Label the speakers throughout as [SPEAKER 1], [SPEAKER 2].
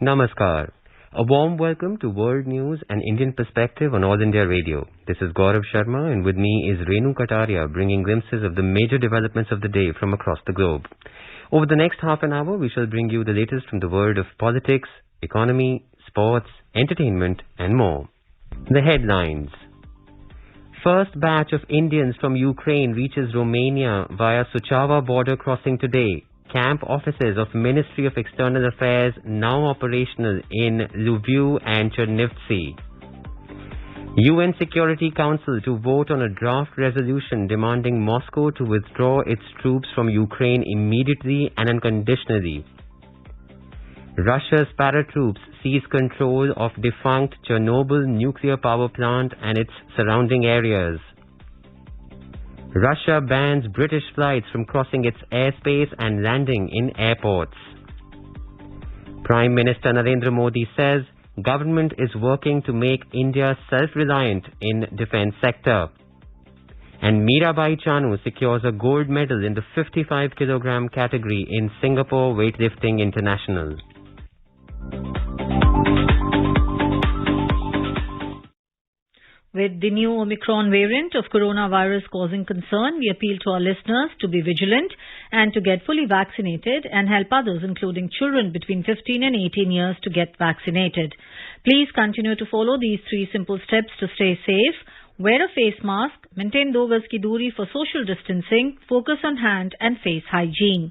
[SPEAKER 1] Namaskar. A warm welcome to World News and Indian Perspective on All India Radio. This is Gaurav Sharma and with me is Renu Kataria bringing glimpses of the major developments of the day from across the globe. Over the next half an hour, we shall bring you the latest from the world of politics, economy, sports, entertainment and more. The headlines. First batch of Indians from Ukraine reaches Romania via Suceava border crossing today. Camp offices of Ministry of External Affairs now operational in Lviv and Chernivtsi. UN Security Council to vote on a draft resolution demanding Moscow to withdraw its troops from Ukraine immediately and unconditionally. Russia's paratroops seize control of defunct Chernobyl nuclear power plant and its surrounding areas. Russia bans British flights from crossing its airspace and landing in airports. Prime Minister Narendra Modi says government is working to make India self-reliant in defence sector. And Mirabai Chanu secures a gold medal in the 55 kg category in Singapore Weightlifting International.
[SPEAKER 2] With the new Omicron variant of coronavirus causing concern, we appeal to our listeners to be vigilant and to get fully vaccinated and help others, including children between 15 and 18 years, to get vaccinated. Please continue to follow these 3 simple steps to stay safe. Wear a face mask, maintain 2 gaz ki doori for social distancing, focus on hand and face hygiene.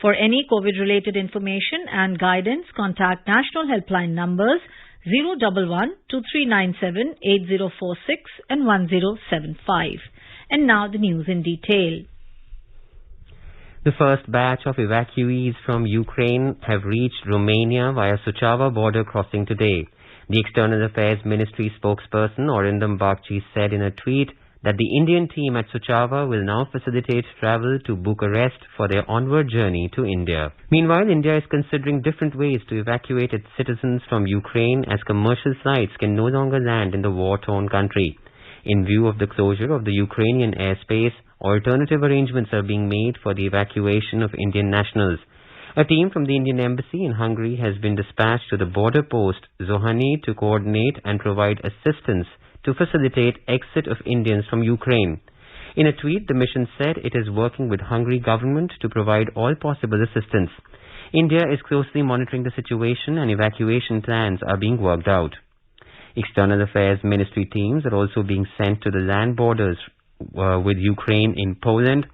[SPEAKER 2] For any COVID-related information and guidance, contact national helpline numbers 011-2397-8046 and 1075. And now the news in detail.
[SPEAKER 1] The first batch of evacuees from Ukraine have reached Romania via Suceava border crossing today. The External Affairs Ministry spokesperson Orindam Bagchi said in a tweet that the Indian team at Suceava will now facilitate travel to Bucharest for their onward journey to India. Meanwhile, India is considering different ways to evacuate its citizens from Ukraine as commercial flights can no longer land in the war-torn country. In view of the closure of the Ukrainian airspace, alternative arrangements are being made for the evacuation of Indian nationals. A team from the Indian Embassy in Hungary has been dispatched to the border post Zohani to coordinate and provide assistance to facilitate exit of Indians from Ukraine. In a tweet, the mission said it is working with Hungary government to provide all possible assistance. India is closely monitoring the situation and evacuation plans are being worked out. External Affairs Ministry teams are also being sent to the land borders with Ukraine in Poland,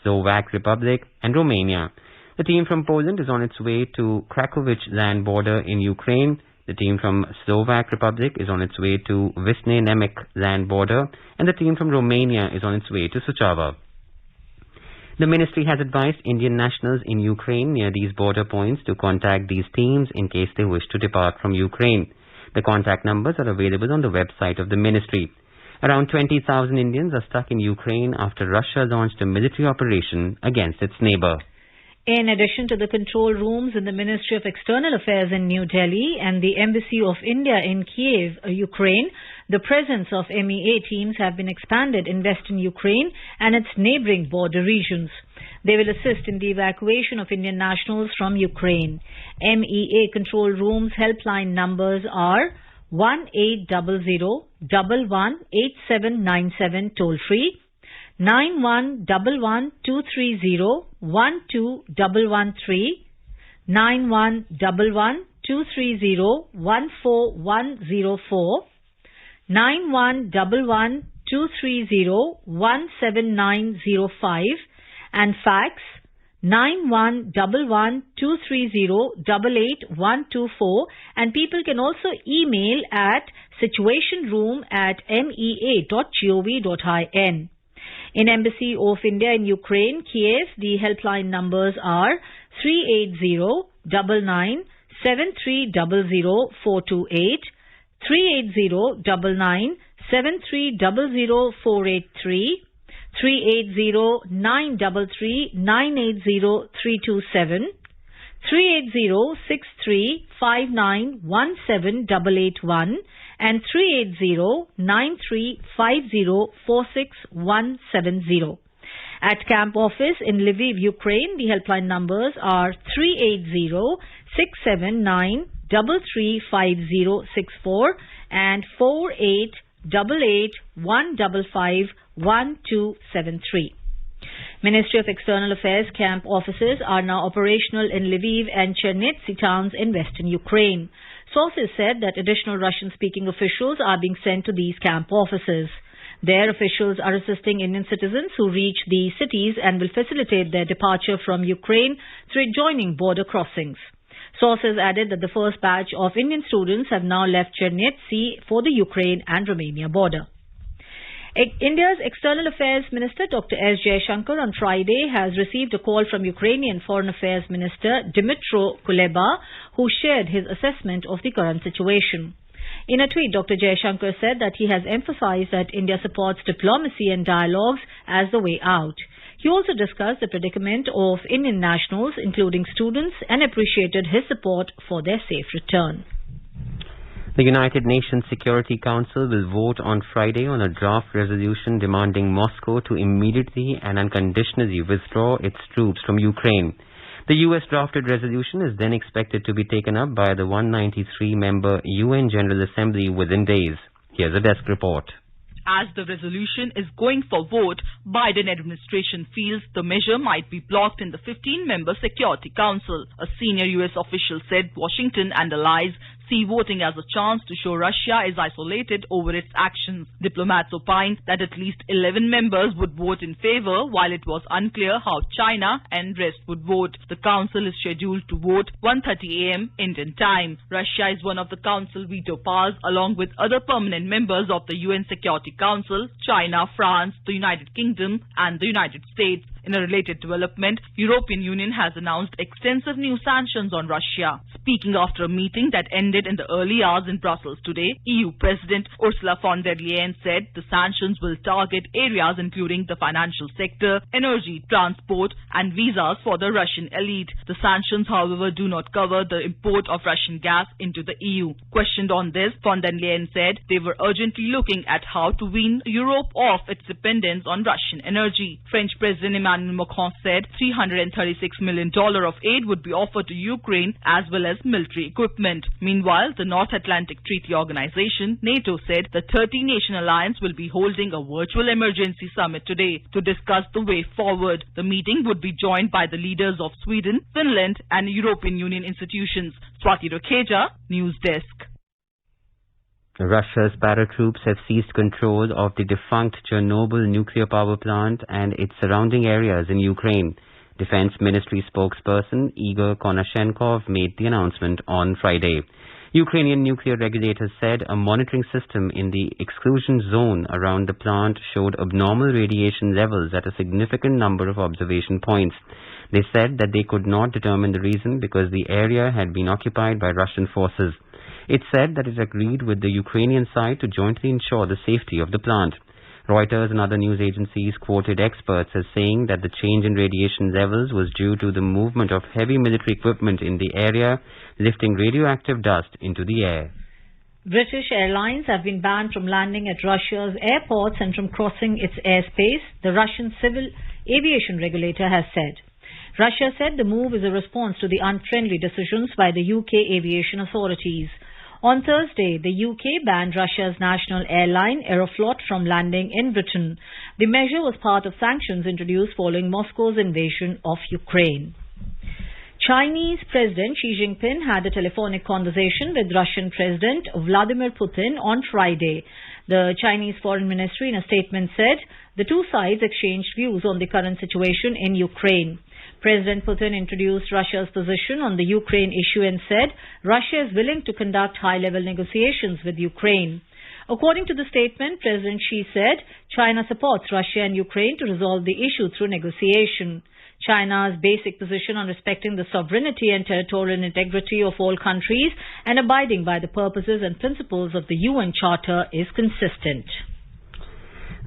[SPEAKER 1] Slovak Republic and Romania. The team from Poland is on its way to Krakowicz land border in Ukraine. The team from Slovak Republic is on its way to Visne Nemec land border, and the team from Romania is on its way to Suceava. The ministry has advised Indian nationals in Ukraine near these border points to contact these teams in case they wish to depart from Ukraine. The contact numbers are available on the website of the ministry. Around 20,000 Indians are stuck in Ukraine after Russia launched a military operation against its neighbor.
[SPEAKER 2] In addition to the control rooms in the Ministry of External Affairs in New Delhi and the Embassy of India in Kiev, Ukraine, the presence of MEA teams have been expanded in western Ukraine and its neighbouring border regions. They will assist in the evacuation of Indian nationals from Ukraine. MEA control rooms helpline numbers are 1800-118797 toll free, 9111-230-12113, 9111-230-14104, 9111-230-17905 and fax 9111-230-88124, and people can also email at situationroom@mea.gov.in. In Embassy of India in Ukraine, Kiev, the helpline numbers are 380-99-7300-428, 380-99-7300-483, 380-933-980-327, 380-6359-17881 and 380-9350-46170. At Camp Office in Lviv, Ukraine, the helpline numbers are 48335064 and 48881551 Ministry of External Affairs camp offices are now operational in Lviv and Chernivtsi towns in western Ukraine. Sources said that additional Russian-speaking officials are being sent to these camp offices. Their officials are assisting Indian citizens who reach the cities and will facilitate their departure from Ukraine through adjoining border crossings. Sources added that the first batch of Indian students have now left Chernivtsi for the Ukraine and Romania border. India's External Affairs Minister Dr. S. Jaishankar on Friday has received a call from Ukrainian Foreign Affairs Minister Dmytro Kuleba, who shared his assessment of the current situation. In a tweet, Dr. Jaishankar said that he has emphasized that India supports diplomacy and dialogues as the way out. He also discussed the predicament of Indian nationals, including students, and appreciated his support for their safe return.
[SPEAKER 1] The United Nations Security Council will vote on Friday on a draft resolution demanding Moscow to immediately and unconditionally withdraw its troops from Ukraine. The US drafted resolution is then expected to be taken up by the 193-member UN General Assembly within days. Here's a desk report.
[SPEAKER 3] As the resolution is going for vote, Biden administration feels the measure might be blocked in the 15-member Security Council. A senior U.S. official said Washington and allies see voting as a chance to show Russia is isolated over its actions. Diplomats opined that at least 11 members would vote in favor, while it was unclear how China and rest would vote. The council is scheduled to vote 1:30 a.m. Indian time. Russia is one of the council veto powers along with other permanent members of the UN Security Council, China, France, the United Kingdom and the United States. In a related development, European Union has announced extensive new sanctions on Russia. Speaking after a meeting that ended in the early hours in Brussels today, EU President Ursula von der Leyen said the sanctions will target areas including the financial sector, energy, transport and visas for the Russian elite. The sanctions, however, do not cover the import of Russian gas into the EU. Questioned on this, von der Leyen said they were urgently looking at how to wean Europe off its dependence on Russian energy. French President Emmanuel Macron said $336 million of aid would be offered to Ukraine as well as military equipment. Meanwhile, the North Atlantic Treaty Organization, NATO, said the 30-nation alliance will be holding a virtual emergency summit today to discuss the way forward. The meeting would be joined by the leaders of Sweden, Finland and European Union institutions. Swati Rakeja, News Desk.
[SPEAKER 1] Russia's paratroops have seized control of the defunct Chernobyl nuclear power plant and its surrounding areas in Ukraine. Defense Ministry spokesperson Igor Konashenkov made the announcement on Friday. Ukrainian nuclear regulators said a monitoring system in the exclusion zone around the plant showed abnormal radiation levels at a significant number of observation points. They said that they could not determine the reason because the area had been occupied by Russian forces. It said that it agreed with the Ukrainian side to jointly ensure the safety of the plant. Reuters and other news agencies quoted experts as saying that the change in radiation levels was due to the movement of heavy military equipment in the area, lifting radioactive dust into the air.
[SPEAKER 2] British airlines have been banned from landing at Russia's airports and from crossing its airspace, the Russian civil aviation regulator has said. Russia said the move is a response to the unfriendly decisions by the UK aviation authorities. On Thursday, the UK banned Russia's national airline Aeroflot from landing in Britain. The measure was part of sanctions introduced following Moscow's invasion of Ukraine. Chinese President Xi Jinping had a telephonic conversation with Russian President Vladimir Putin on Friday. The Chinese Foreign Ministry in a statement said the two sides exchanged views on the current situation in Ukraine. President Putin introduced Russia's position on the Ukraine issue and said Russia is willing to conduct high-level negotiations with Ukraine. According to the statement, President Xi said China supports Russia and Ukraine to resolve the issue through negotiation. China's basic position on respecting the sovereignty and territorial integrity of all countries and abiding by the purposes and principles of the UN Charter is consistent.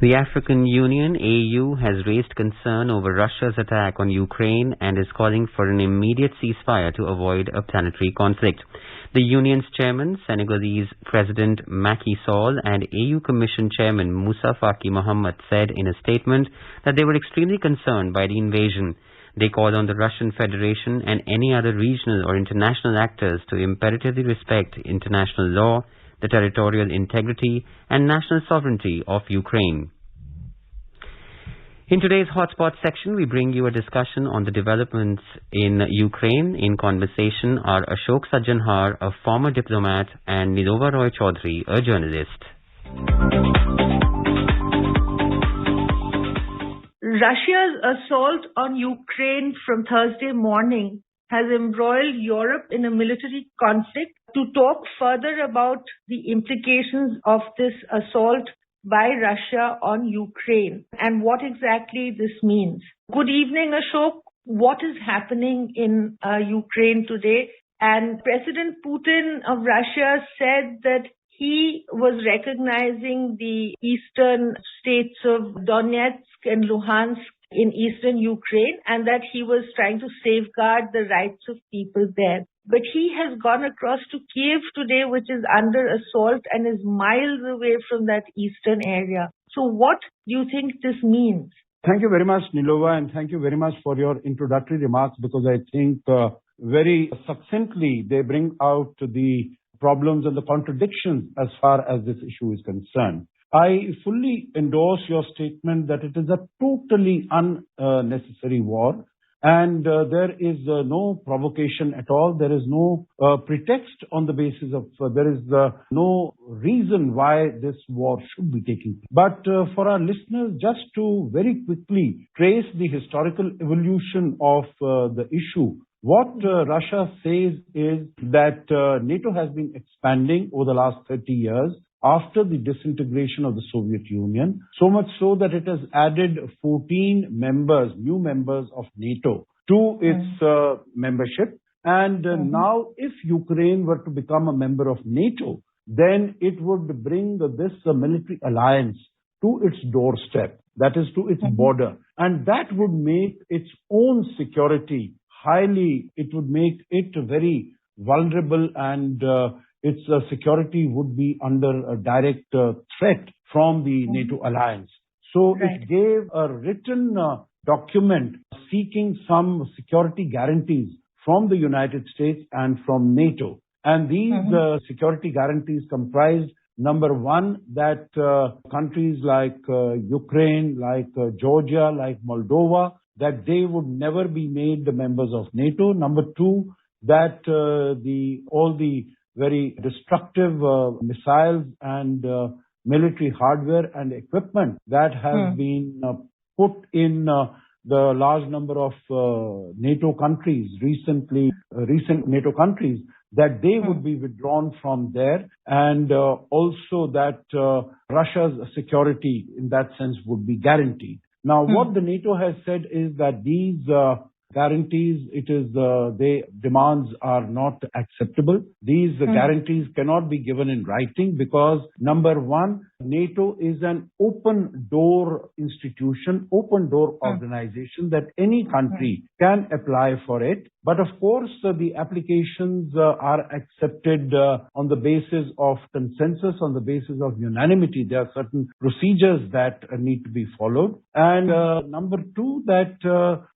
[SPEAKER 1] The African Union, AU, has raised concern over Russia's attack on Ukraine and is calling for an immediate ceasefire to avoid a planetary conflict. The Union's chairman, Senegalese President Macky Sall, and AU Commission Chairman Moussa Faki Mohammed said in a statement that they were extremely concerned by the invasion. They called on the Russian Federation and any other regional or international actors to imperatively respect international law, the territorial integrity and national sovereignty of Ukraine. In today's Hotspot section, we bring you a discussion on the developments in Ukraine. In conversation are Ashok Sajjanhar, a former diplomat, and Nilova Roy Chaudhary, a journalist.
[SPEAKER 4] Russia's assault on Ukraine from Thursday morning has embroiled Europe in a military conflict. To talk further about the implications of this assault by Russia on Ukraine and what exactly this means. Good evening, Ashok. What is happening in Ukraine today? And President Putin of Russia said that he was recognizing the eastern states of Donetsk and Luhansk in eastern Ukraine and that he was trying to safeguard the rights of people there. But he has gone across to Kiev today, which is under assault and is miles away from that eastern area. So what do you think this means?
[SPEAKER 5] Thank you very much, Nilova, and thank you very much for your introductory remarks, because I think very succinctly they bring out the problems and the contradictions as far as this issue is concerned. I fully endorse your statement that it is a totally unnecessary war. And there is no provocation at all. There is no pretext on the basis of, there is no reason why this war should be taking place. But for our listeners, just to very quickly trace the historical evolution of the issue, what Russia says is that NATO has been expanding over the last 30 years. After the disintegration of the Soviet Union, so much so that it has added 14 members, new members of NATO to its membership. And now if Ukraine were to become a member of NATO, then it would bring this military alliance to its doorstep, that is to its border. And that would make its own security it would make it very vulnerable, and its security would be under a direct threat from the NATO alliance. So it gave a written document seeking some security guarantees from the United States and from NATO. And these security guarantees comprised, number one, that countries like Ukraine, like Georgia, like Moldova, that they would never be made the members of NATO. Number two, that all the very destructive missiles and military hardware and equipment that has been put in the large number of NATO countries, recent NATO countries, that they would be withdrawn from there, and also that Russia's security in that sense would be guaranteed. Now, what the NATO has said is that these guarantees, demands are not acceptable. These guarantees cannot be given in writing because, number one, NATO is an open door institution, open door organization that any country can apply for it. But of course, the applications are accepted on the basis of consensus, on the basis of unanimity. There are certain procedures that need to be followed. And number two, that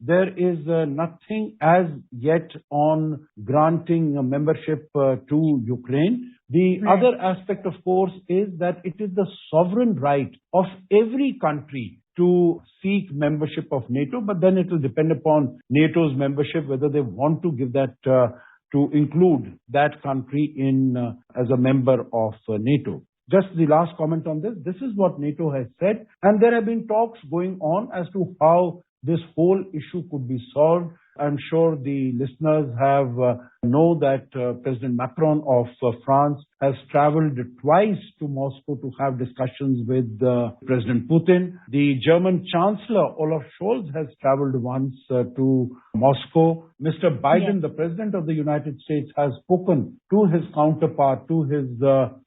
[SPEAKER 5] there is nothing as yet on granting membership to Ukraine. The other aspect, of course, is that it is the sovereign right of every country to seek membership of NATO, but then it will depend upon NATO's membership, whether they want to give that, to include that country in as a member of NATO. Just the last comment on this. This is what NATO has said, and there have been talks going on as to how this whole issue could be solved. I'm sure the listeners know that President Macron of France has traveled twice to Moscow to have discussions with President Putin. The German Chancellor Olaf Scholz has traveled once to Moscow. Mr. Biden, the President of the United States, has spoken to his counterpart, to his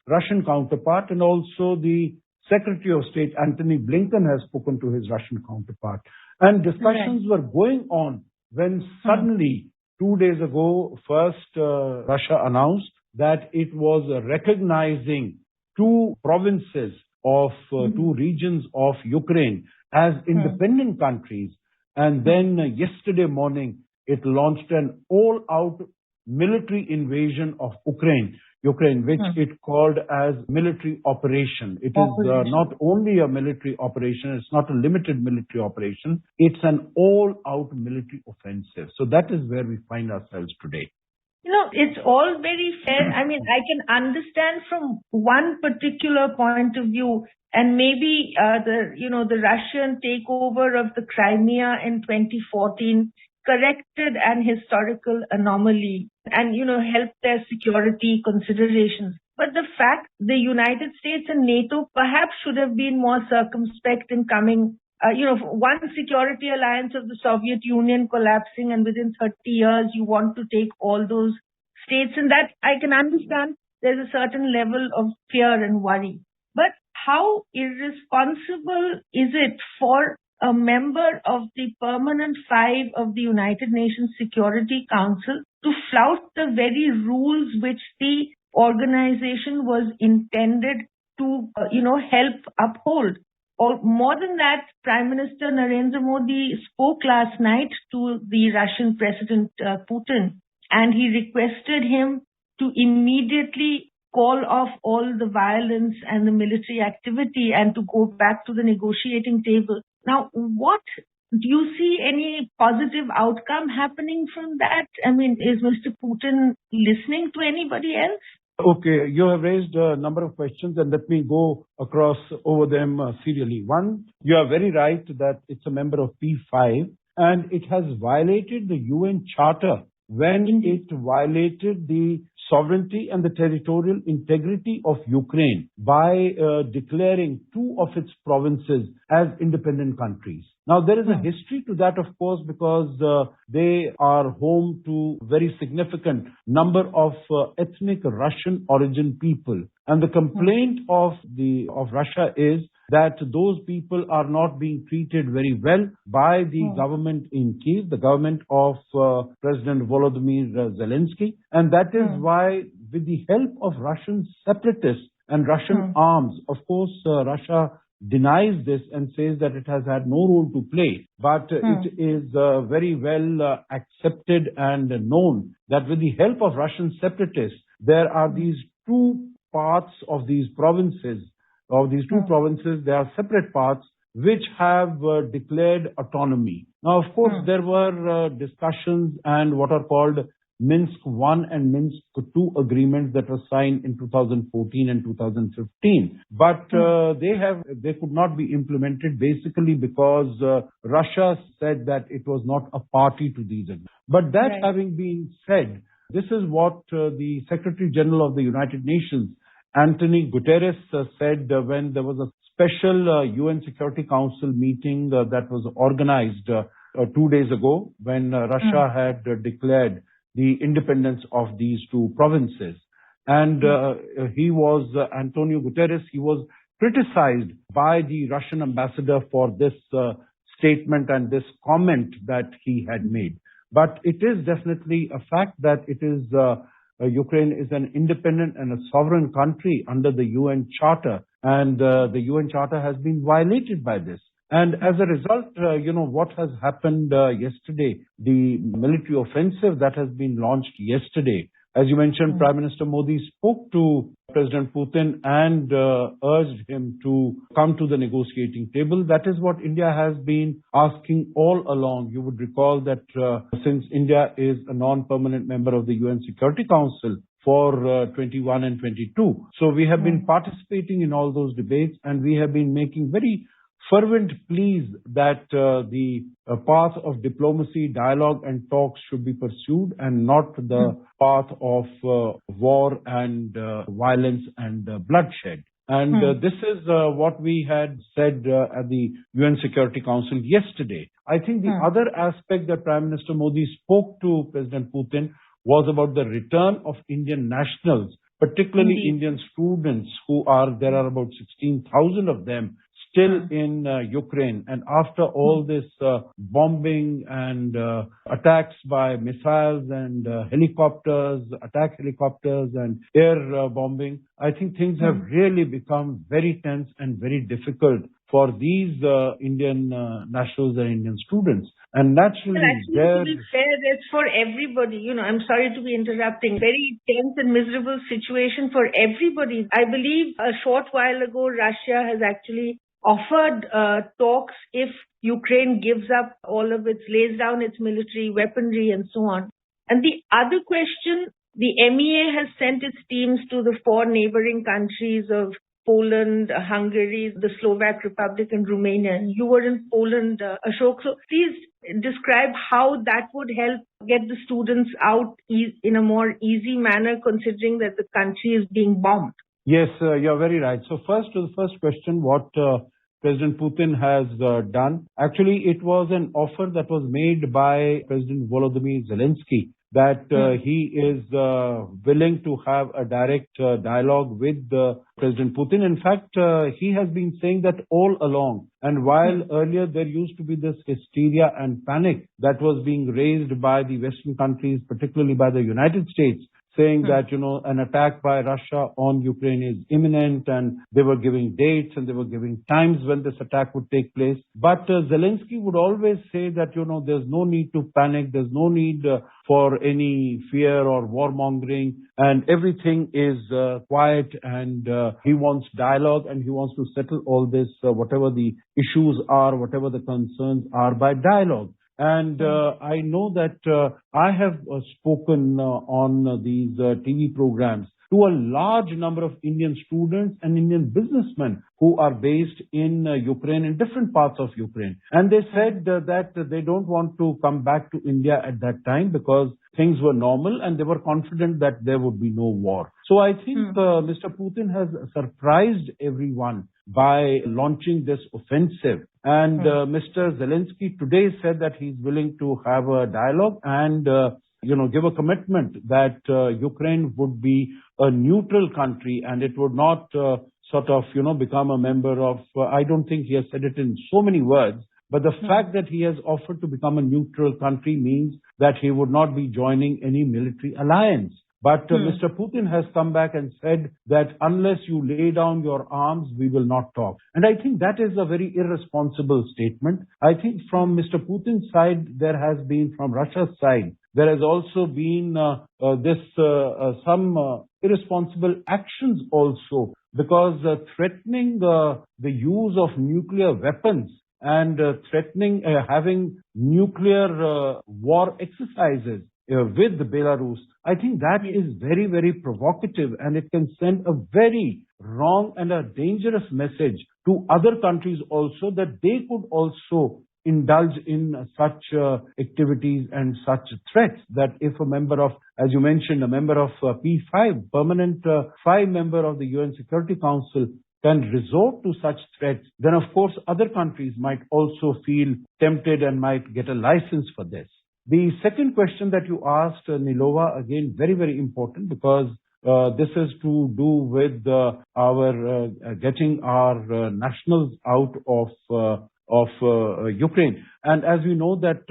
[SPEAKER 5] Russian counterpart, and also the Secretary of State Antony Blinken has spoken to his Russian counterpart. And discussions were going on when suddenly, 2 days ago, first Russia announced that it was recognizing two provinces of two regions of Ukraine as independent countries. And then yesterday morning, it launched an all-out military invasion of Ukraine, which it called as military operation. It is not only a military operation, it's not a limited military operation, it's an all-out military offensive. So that is where we find ourselves today.
[SPEAKER 4] It's all very fair. I mean, I can understand from one particular point of view, and maybe the Russian takeover of the Crimea in 2014 corrected an historical anomaly and helped their security considerations. But the fact the United States and NATO perhaps should have been more circumspect in coming. One security alliance of the Soviet Union collapsing, and within 30 years you want to take all those states, and that I can understand there's a certain level of fear and worry. But how irresponsible is it for a member of the Permanent Five of the United Nations Security Council to flout the very rules which the organization was intended to, help uphold? Or more than that, Prime Minister Narendra Modi spoke last night to the Russian President Putin, and he requested him to immediately call off all the violence and the military activity and to go back to the negotiating table. Now, do you see any positive outcome happening from that? I mean, is Mr. Putin listening to anybody else?
[SPEAKER 5] Okay, you have raised a number of questions, and let me go across over them serially. One, you are very right that it's a member of P5, and it has violated the UN Charter when it violated the sovereignty and the territorial integrity of Ukraine by declaring two of its provinces as independent countries. Now, there is a history to that, of course, because they are home to very significant number of ethnic Russian origin people. And the complaint of Russia is that those people are not being treated very well by the government in Kiev, the government of President Volodymyr Zelensky. And that is why, with the help of Russian separatists and Russian arms, of course, Russia denies this and says that it has had no role to play. But it is very well accepted and known that with the help of Russian separatists, there are these two parts of these provinces. Of these two provinces, there are separate parts which have declared autonomy. Now, of course, there were discussions and what are called Minsk I and Minsk II agreements that were signed in 2014 and 2015. But they could not be implemented basically because Russia said that it was not a party to these agreements. But that having been said, this is what the Secretary General of the United Nations, Antonio Guterres, said when there was a special UN Security Council meeting that was organized 2 days ago when Russia had declared the independence of these two provinces. And Antonio Guterres, he was criticized by the Russian ambassador for this statement and this comment that he had made. But it is definitely a fact that it is Ukraine is an independent and a sovereign country under the UN Charter, and the UN Charter has been violated by this. And as a result, what has happened yesterday, the military offensive that has been launched yesterday, as you mentioned, Prime Minister Modi spoke to President Putin and urged him to come to the negotiating table. That is what India has been asking all along. You would recall that since India is a non-permanent member of the UN Security Council for 21 and 22. So we have been participating in all those debates, and we have been making very fervent pleas that the path of diplomacy, dialogue and talks should be pursued and not the path of war and violence and bloodshed. And this is what we had said at the UN Security Council yesterday. I think the other aspect that Prime Minister Modi spoke to President Putin was about the return of Indian nationals, particularly Indian students there are about 16,000 of them still in Ukraine. And after all this bombing and attacks by missiles and attack helicopters and air bombing, I think things have really become very tense and very difficult for these Indian nationals and Indian students. And
[SPEAKER 4] Well,
[SPEAKER 5] naturally,
[SPEAKER 4] actually, to be fair, it's for everybody. I'm sorry to be interrupting. Very tense and miserable situation for everybody. I believe a short while ago, Russia has actually offered talks if Ukraine gives up lays down its military weaponry and so on. And the other question, the MEA has sent its teams to the 4 neighboring countries of Poland, Hungary, the Slovak Republic, and Romania. And you were in Poland, Ashok. So please describe how that would help get the students out in a more easy manner, considering that the country is being bombed.
[SPEAKER 5] Yes, you're very right. So first, to the first question, what President Putin has done, actually it was an offer that was made by President Volodymyr Zelensky that he is willing to have a direct dialogue with President Putin. In fact, he has been saying that all along. And while earlier there used to be this hysteria and panic that was being raised by the Western countries, particularly by the United States, saying that, an attack by Russia on Ukraine is imminent, and they were giving dates and they were giving times when this attack would take place. But Zelensky would always say that, there's no need to panic, there's no need for any fear or warmongering, and everything is quiet, and he wants dialogue, and he wants to settle all this, whatever the issues are, whatever the concerns are, by dialogue. And I know that I have spoken on these TV programs to a large number of Indian students and Indian businessmen who are based in Ukraine, in different parts of Ukraine. And they said that they don't want to come back to India at that time because things were normal and they were confident that there would be no war. So I think Mr. Putin has surprised everyone by launching this offensive. And Mr. Zelensky today said that he's willing to have a dialogue and give a commitment that Ukraine would be a neutral country and it would not become a member of, I don't think he has said it in so many words, but the fact that he has offered to become a neutral country means that he would not be joining any military alliance. But Mr. Putin has come back and said that unless you lay down your arms, we will not talk. And I think that is a very irresponsible statement. I think from Mr. Putin's side, there has been, from Russia's side, there has also been some irresponsible actions also, because threatening the use of nuclear weapons and threatening having nuclear war exercises with Belarus, I think that is very, very provocative, and it can send a very wrong and a dangerous message to other countries also, that they could also indulge in such activities and such threats, that if a member of, as you mentioned, a member of P5, permanent 5 member of the UN Security Council can resort to such threats, then of course other countries might also feel tempted and might get a license for this. The second question that you asked, Nilova, again, very, very important, because this is to do with our getting our nationals out of Ukraine. And as we know that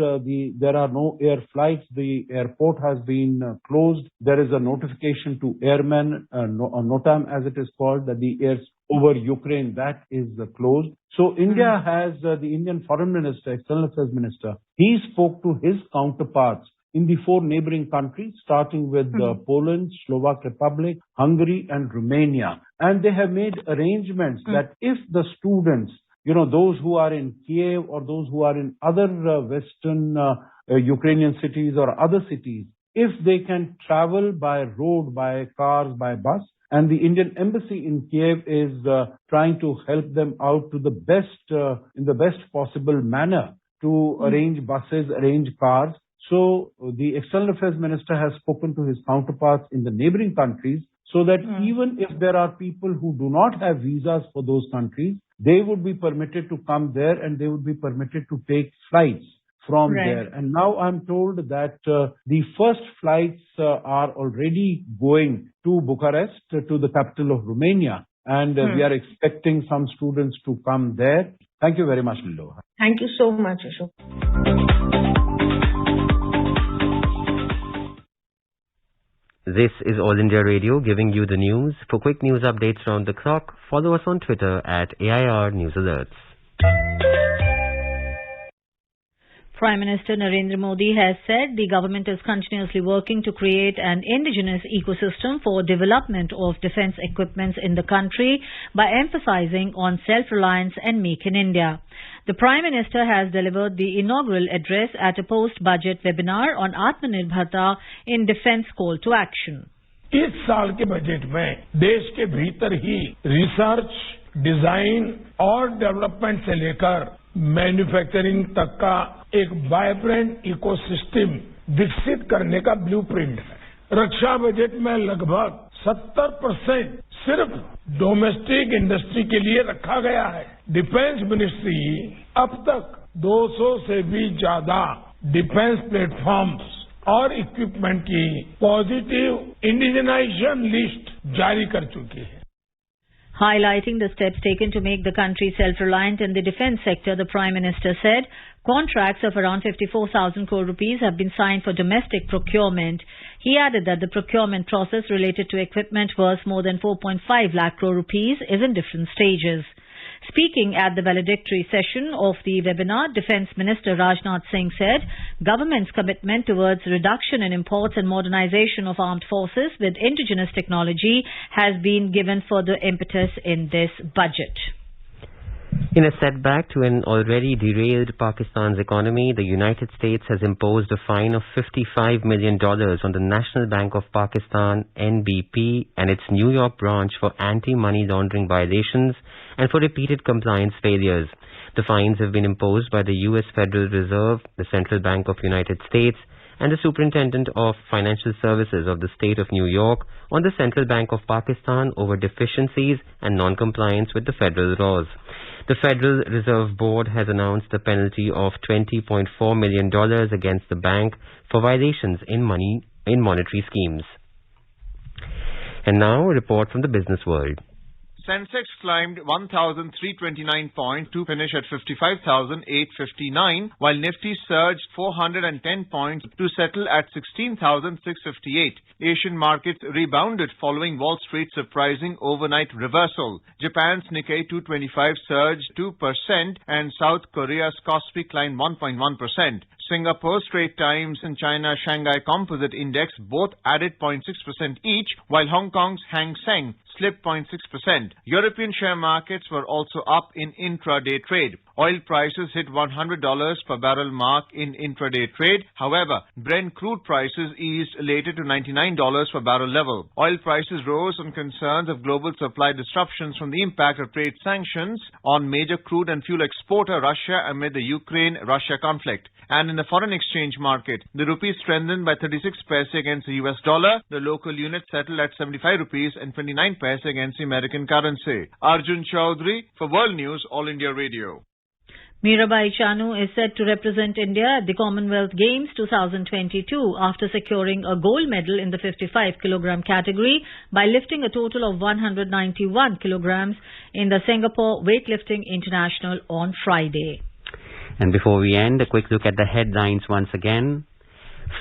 [SPEAKER 5] there are no air flights, the airport has been closed. There is a notification to airmen, NOTAM as it is called, that the airs over Ukraine, that is closed. So India has the Indian Foreign Minister, External Affairs Minister. He spoke to his counterparts in the 4 neighboring countries, starting with Poland, Slovak Republic, Hungary, and Romania. And they have made arrangements that if the students, those who are in Kiev or those who are in other Western Ukrainian cities or other cities, if they can travel by road, by cars, by bus, and the Indian Embassy in Kiev is trying to help them out to the best, in the best possible manner, to arrange buses, arrange cars. So the External Affairs Minister has spoken to his counterparts in the neighboring countries, so that even if there are people who do not have visas for those countries, they would be permitted to come there and they would be permitted to take flights from there. And now I'm told that the first flights are already going to Bucharest, to the capital of Romania. And we are expecting some students to come there. Thank you very much, Lilo.
[SPEAKER 4] Thank you so much, Ashok.
[SPEAKER 1] This is All India Radio giving you the news. For quick news updates round the clock, follow us on Twitter at AIR News Alerts.
[SPEAKER 2] Prime Minister Narendra Modi has said the government is continuously working to create an indigenous ecosystem for development of defence equipments in the country by emphasising on self-reliance and Make in India. The Prime Minister has delivered the inaugural address at a post-budget webinar on Atmanirbharta in Defence Call to Action.
[SPEAKER 6] इस साल के budget में देश के भीतर ही research, design और development से लेकर मैन्युफैक्चरिंग तक का एक वाइब्रेंट इकोसिस्टम विकसित करने का ब्लूप्रिंट है। रक्षा बजट में लगभग 70% सिर्फ डोमेस्टिक इंडस्ट्री के लिए रखा गया है। डिफेंस मिनिस्ट्री अब तक 200 से भी ज्यादा डिफेंस प्लेटफॉर्म्स और इक्विपमेंट की पॉजिटिव इंडिजनाइजेशन लिस्ट जारी कर चुकी है।
[SPEAKER 2] Highlighting the steps taken to make the country self-reliant in the defence sector, the Prime Minister said contracts of around 54,000 crore rupees have been signed for domestic procurement. He added that the procurement process related to equipment worth more than 4.5 lakh crore rupees is in different stages. Speaking at the valedictory session of the webinar, Defence Minister Rajnath Singh said government's commitment towards reduction in imports and modernization of armed forces with indigenous technology has been given further impetus in this budget.
[SPEAKER 1] In a setback to an already derailed Pakistan's economy, the United States has imposed a fine of $55 million on the National Bank of Pakistan, NBP, and its New York branch for anti-money laundering violations and for repeated compliance failures. The fines have been imposed by the U.S. Federal Reserve, the Central Bank of United States, and the Superintendent of Financial Services of the State of New York on the Central Bank of Pakistan over deficiencies and non-compliance with the federal laws. The Federal Reserve Board has announced a penalty of $20.4 million against the bank for violations in monetary schemes. And now a report from the business world.
[SPEAKER 7] Sensex climbed 1,329 points to finish at 55,859, while Nifty surged 410 points to settle at 16,658. Asian markets rebounded following Wall Street's surprising overnight reversal. Japan's Nikkei 225 surged 2% and South Korea's Kospi climbed 1.1%. Singapore Straits Times and China Shanghai Composite Index both added 0.6% each, while Hong Kong's Hang Seng slipped 0.6%. European share markets were also up in intraday trade. Oil prices hit $100 per barrel mark in intraday trade. However, Brent crude prices eased later to $99 per barrel level. Oil prices rose on concerns of global supply disruptions from the impact of trade sanctions on major crude and fuel exporter Russia amid the Ukraine-Russia conflict. And in the foreign exchange market, the rupee strengthened by 36 paise against the US dollar. The local unit settled at 75 rupees and 29 paise against the American currency. Arjun Chaudhary for World News, All India Radio.
[SPEAKER 2] Mirabai Chanu is set to represent India at the Commonwealth Games 2022 after securing a gold medal in the 55 kilogram category by lifting a total of 191 kilograms in the Singapore Weightlifting International on Friday.
[SPEAKER 1] And before we end, a quick look at the headlines once again.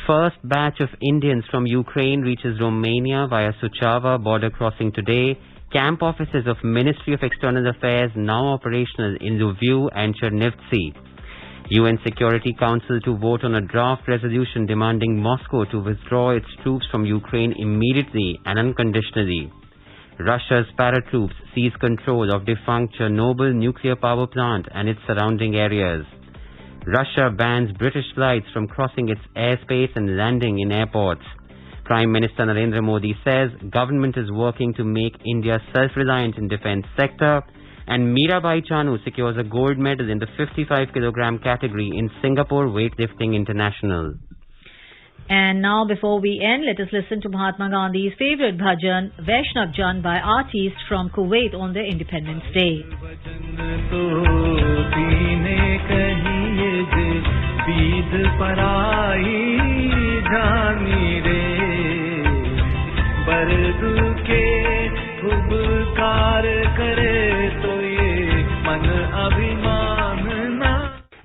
[SPEAKER 1] First batch of Indians from Ukraine reaches Romania via Suceava border crossing today. Camp offices of Ministry of External Affairs now operational in Lviv and Chernivtsi. UN Security Council to vote on a draft resolution demanding Moscow to withdraw its troops from Ukraine immediately and unconditionally. Russia's paratroops seize control of defunct Chernobyl nuclear power plant and its surrounding areas. Russia bans British flights from crossing its airspace and landing in airports. Prime Minister Narendra Modi says government is working to make India self-reliant in defence sector. And Mirabai Chanu secures a gold medal in the 55 kilogram category in Singapore Weightlifting International.
[SPEAKER 2] And now, before we end, let us listen to Mahatma Gandhi's favourite bhajan, Vaishnav Jan, by artists from Kuwait on their Independence Day.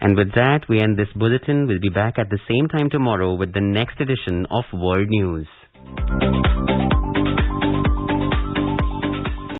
[SPEAKER 1] And with that, we end this bulletin. We'll be back at the same time tomorrow with the next edition of World News.